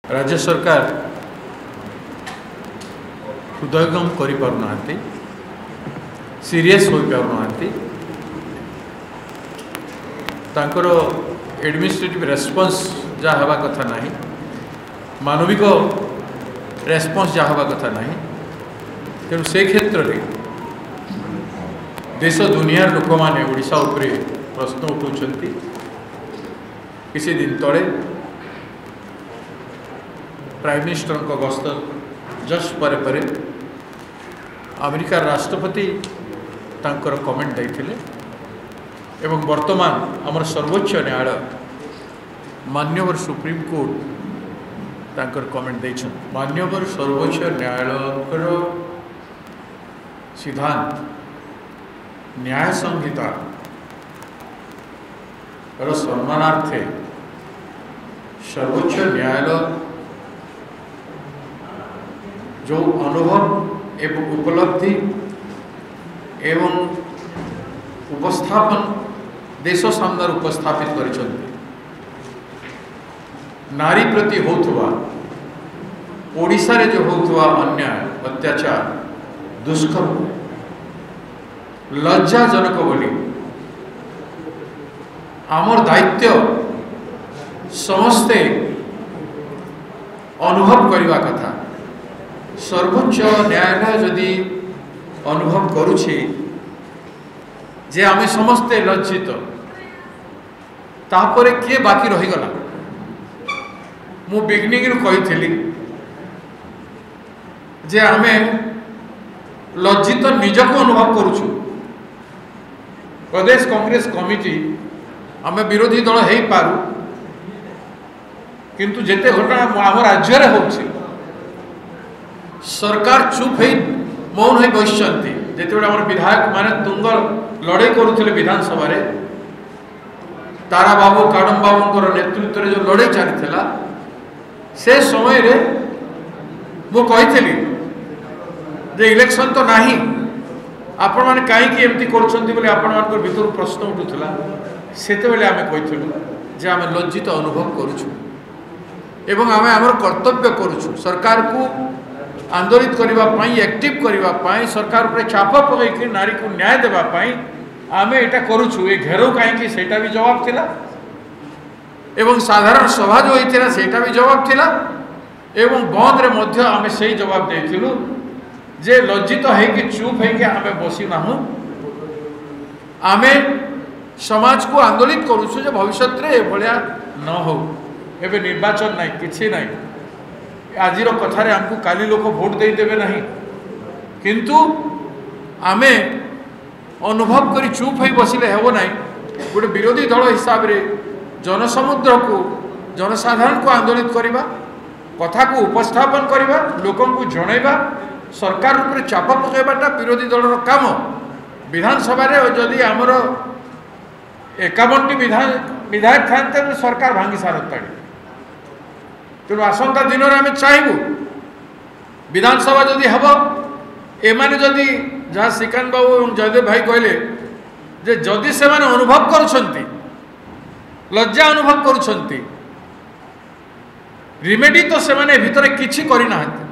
राज्य सरकार हृदयंगम करिपारुना सीरियस हो पारुना तांकर एडमिनिस्ट्रेटिव रेस्पॉन्स जहाँ हवा कथा नहीं मानविक रेस्पॉन्स जहाँ हवा कथा नहीं तेणु से क्षेत्र में देश दुनिया लोक मैंने ओडिशा उपरे प्रश्न उठाउछंती। किसी दिन तले प्राइम मिनिस्टर को गस्त जस्ट पर अमेरिका राष्ट्रपति तांकर कमेंट देइथिले एवं वर्तमान आमर सर्वोच्च न्यायालय मान्यवर सुप्रीम कोर्ट तांकर कमेंट देइछन। मान्यवर सर्वोच्च न्यायालय सिद्धांत न्याय संहिता सम्मानार्थे सर्वोच्च न्यायालय जो अनुभव एवं उपलब्धि एवं उपस्थापन देश सामने उपस्थापित करिसंती। नारी प्रति होतुवा ओडिशा रे जो होतुवा अन्याय अत्याचार दुष्कर्म लज्जाजनक बोली आमर दायित्व समस्ते अनुभव करवा कथा। सर्वोच्च न्यायालय जदि अनुभव करुछि जे आमे समस्ते लज्जित तापरे किए बाकी रहीगला। मु बिगनिंग कही जे आमे लज्जित निजक अनुभव करुछु। प्रदेश कांग्रेस कमिटी आमे विरोधी दल हो पारू किंतु जेते घटना आम राज्य में होछि सरकार चुप है मौन हो बसचंती। जेते आम विधायक माने तुंग लड़ाई करुले विधानसभा रे तारा बाबू काडम बाबू नेतृत्व में जो लड़ाई चली से समय रे मु कही जे इलेक्शन तो नहीं आपण मैंने कहीं एमती कर भर प्रश्न उठूला सेते बेले आमे कहिथिलु जे आमे लज्जित अनुभव करुछु एवं आमे आमर कर्तव्य करुछु। सरकार को आंदोलित करबा पई एक्टिव करबा पई सरकार ऊपर चाप पकई नारी को न्याय देबा पई आमे एटा करुछु। ए घेरो कहीं सेटा भी जवाब थिला एवं साधारण सभा जो होइथिला सेटा भी जवाब थिला एवं बंद रे मध्य आमे सही जवाब देथिलु जे लज्जित है कि चुप है कि आमे बसी नाहु। आमे समाज को आंदोलित करुछु जे भविष्य रे भलिया न हो। एबे निर्वाचन नहीं किछि नहीं आजिर कथारे हमको काली लोक भोट दे देबे नहीं किंतु आमे अनुभव करी चुप है बसिले हेबो नहीं। गोटे विरोधी दल हिसाब रे जनसमुद्र को जनसाधारण को आंदोलित करबा कथा को उपस्थापन करबा लोकन को जणैबा सरकार ऊपर चाप पकड़ाटा विरोधी दल काम। विधानसभा जदि आमर 51टी विधायक था सरकार भांगी सारता। तेणु आसंता दिन में आम चाहबू विधानसभा जदि हम एमाने जदि जहाँ श्रीकांत बाबू और जयदेव भाई कहले जे जदि से माने अनुभव करुछंती लज्जा अनुभव करुछंती रिमेडी तो से माने भितर किछि करि नाहंती।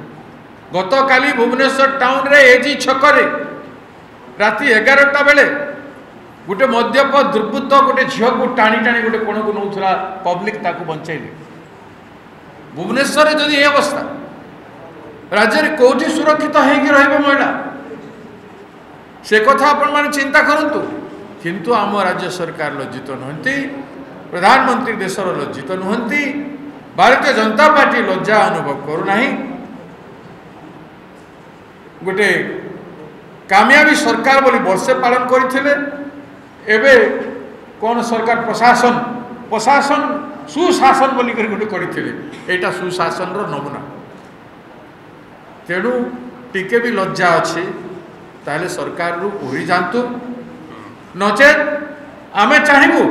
गत काली भुवनेश्वर टाउन रे एजी छकरे राति 11टा बेले गोटे मद्यप दुर्बृत्त गोटे झील को टाणी टाणी गोटे कोण को नौला पब्लिक ताकू बंचाइले। भुवनेश्वर जदि ये अवस्था राज्य में कौटी सुरक्षित होगी महिला से कथा आपण माने चिंता करंतु। किंतु आम राज्य सरकार लज्जित नुहंती प्रधानमंत्री देशर लज्जित नुहंती भारतीय जनता पार्टी लज्जा अनुभव करूना। गोटे कामयाबी सरकार बोली वर्षे पालन करथिले एबे कौन सरकार प्रशासन प्रशासन सुशासन बोली गोटे करथिले एटा सुशासन रो नमूना। तेणु टिके भी लज्जा अच्छे ताले सरकार रु ओरी जातु नचेत आमे चाहबू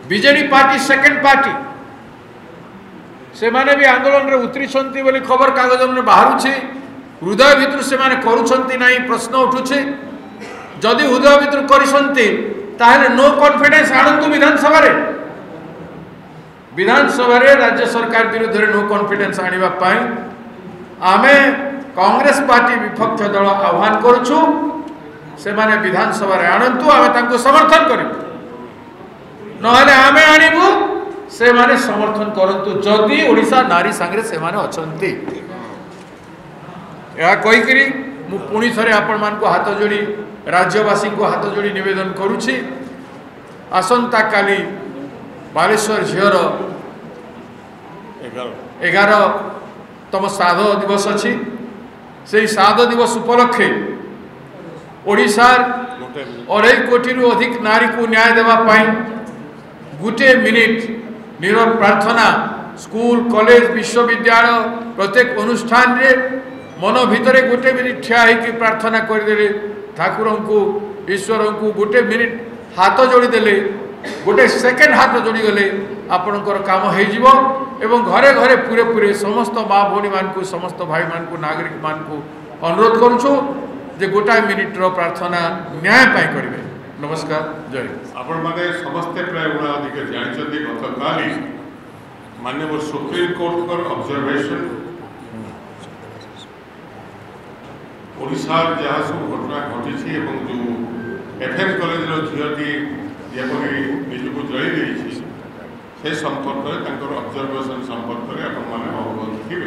बीजेडी पार्टी सेकेंड पार्टी से माने भी आंदोलन रे उतरी छंती बोली खबर कागज में बाहर छे हृदय भितर से माने करूछंती नहीं प्रश्न उठुछे। जदि हृदय भितर करिसंती ताहले नो कॉन्फिडेंस आणंतु विधानसभा रे विधानसभा राज्य सरकार विरुद्ध नो कॉन्फिडेंस आनिबा पाई आमे कांग्रेस पार्टी विपक्ष दल आह्वान करुछु से माने विधानसभा आणंतु आमे तांको समर्थन करिबु नहले आमे आनिबु से माने समर्थन करंतु जदि ओडिशा नारी संगे से माने अछंती या कोई करी मु पुणी थरे आपण मान को हाथ जोड़ी राज्यवासी को हाथ जोड़ी निवेदन करुछि आसंता काली बालेश्वर झीर 11तम श्राद्ध दिवस अच्छी से श्राद्ध दिवस उपलक्षे ओडिशार 2.5 कोटी अधिक नारी को न्याय देवाई गोटे मिनिट नीरव प्रार्थना स्कूल कॉलेज विश्वविद्यालय प्रत्येक अनुष्ठान रे मन भितर गोटे मिनिट ठिया होकर प्रार्थना करदे ठाकुर को ईश्वर को गोटे मिनिट हाथ जोड़ीदे गोटे सेकेंड हाथ जोड़ीगले आपणकर काम हो घरे घरे पूरे पूरे समस्त माँ भौणी मान को समस्त भाई मान को नागरिक मान को अनुरोध करुछु जे गोटाए मिनिट रो प्रार्थना न्याय पाई करेंगे। नमस्कार जय आपण माने समस्ते प्राय गुणा अधिक जानते गतकाली माननीय सुप्रीम कोर्ट कर ऑब्जर्वेशन ओडिशार जहाँ सब घटना घटी जो एफएम कॉलेज झीटी जेपरी निजक जली देती से संपर्क में ऑब्जर्वेशन संपर्क में आपने अवगत थे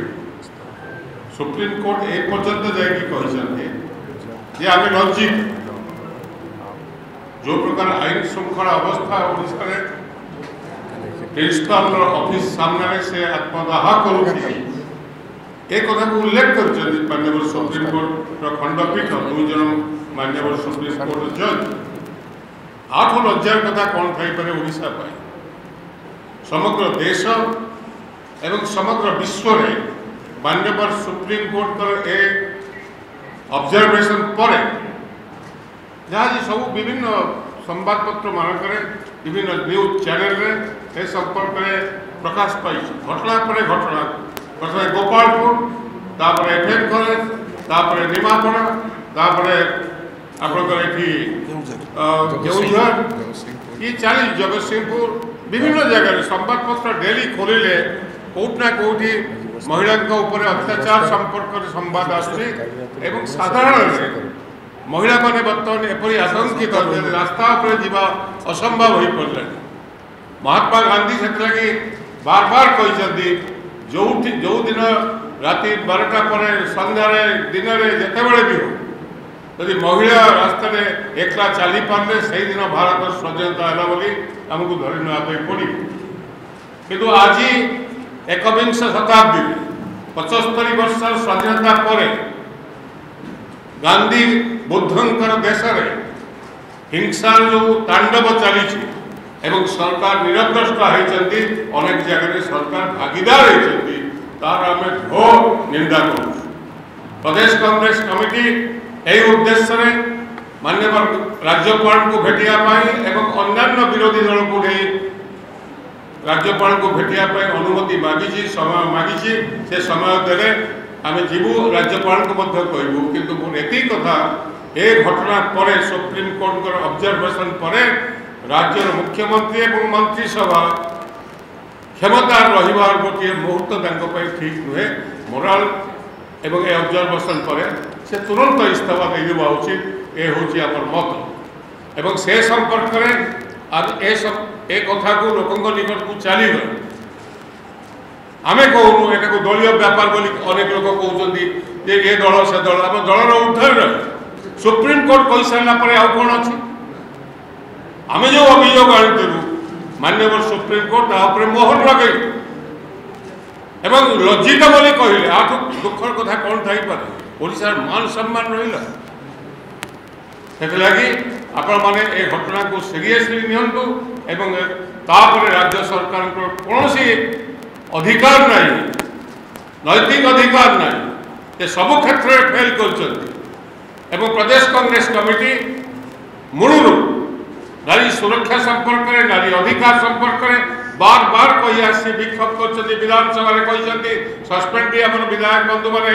सुप्रीम कोर्ट ए पर्यंत जाकि आम लज्जित जो प्रकार आईन श्रृंखला अवस्था ओडिशा प्रिंसिपाल ऑफिस सामने से आत्मदाह करुच्ची एक कथा को उल्लेख कर माननीय सुप्रीम कोर्ट खंडपीठ 2 जन माननीय सुप्रीम कोर्ट जज 8 लज्जार कथा कौन थी ओडिशा समग्र देश एवं समग्र विश्व में माननीय सुप्रीम कोर्ट कर एक ऑब्जर्वेशन पर जहाँ सब विभिन्न संवादपत्र मानक विभिन्न न्यूज चैनल रे संपर्क में प्रकाश पाई घटना पर घटना प्रथम गोपालपुर तापर एफएम कॉलेज तापर निमापड़ा तापर आपणकर केउझर ये चली जगतसिंहपुर विभिन्न जगह संवादपत्र डेली खोलिले कौटना कौटी महिला अत्याचार संपर्क संवाद आसुची साधारण महिला माने बर्तमान एपरी आशंकित रास्ता पर जीवा असंभव हो पड़े महात्मा गांधी से बार बार कहते जो दिन राति 12टा पर संध्यार दिन में जितेबले भी हो यदि महिला रास्ता एकला चली पारे से दिन भारत स्वाधीनता है बोली आमको धरी नापी पड़े किंतु आज 21 शताब्दी 75 वर्ष स्वाधीनता पर गांधी बुद्धंकर देश में हिंसा जो तांडव चली एवं सरकार निरद्रष्टा होती अनेक जगह सरकार भागीदार होती तार आम घोर निंदा करूँ प्रदेश कांग्रेस कमिटी यही उद्देश्य माननीय राज्यपाल को भेटापी एवं अन्य विरोधी दल को राज्यपाल को भेटापी अनुमति मागी समय मागी से समय देले आम जीवु राज्यपाल को कहूँ किंतु मुझे कथा ए घटना पर सुप्रीम कोर्ट ऑब्जर्वेशन पर राज्य मुख्यमंत्री और मंत्रिसभा क्षमता रहिबार गोटे मुहूर्त ठीक नुहे मोराल एवं ए ऑब्जर्वेशन पर से तुरंत इस्तीफा देवा उचित ये हूँ आम मत एवं से संपर्क में आज ए कथा को लोकों निकट को चलीगला आमे कहूँ यहाँ को दलीय व्यापार बोली अनेक लोग कहते ये दल से दल आम दलर उद्धार सुप्रीम कोर्ट कही सारापर आउ कौन अच्छी आम जो अभियोग आनीलु माननीय सुप्रीम कोर्ट तापर मोहर लगे एवं लज्जित बोली कहले आठ दुखर कथा कौन थी ओडिशार मान सम्मान रहा से आपण मैंने ए घटना को सीरियसली नियंतु एवं तापर राज्य सरकार कौन अधिकार नहीं नैतिक अधिकार नहीं सबु क्षेत्र में फेल कर प्रदेश कांग्रेस कमिटी मूलू नारी सुरक्षा संपर्क में नारी अधिकार संपर्क में बार बार कही आसी विक्षोभ कर विधानसभा कहते सस्पेंड भी आम विधायक बंधु मैंने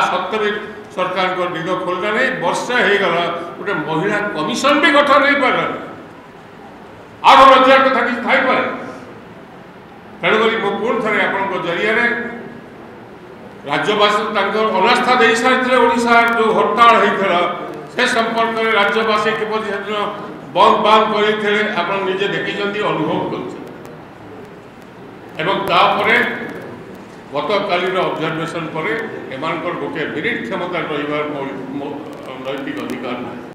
सत्य भी सरकार को निग खोलना नहीं वर्षे होगला गोटे महिला कमिशन भी गठन हो पारे 8 हजार कथा किसी थी तेणुक पुणी थे आपण जरिया राज्यवासी अनास्था दे सारी ओडिशा जो हड़ताल होता से संपर्क में राज्यवासी किपरि बंद बांध करते आप निजे देखी अनुभव कर गत कालीर ऑब्जर्वेशन पर एम गोटे मिनिट क्षमता रही नैतिक अधिकार ना।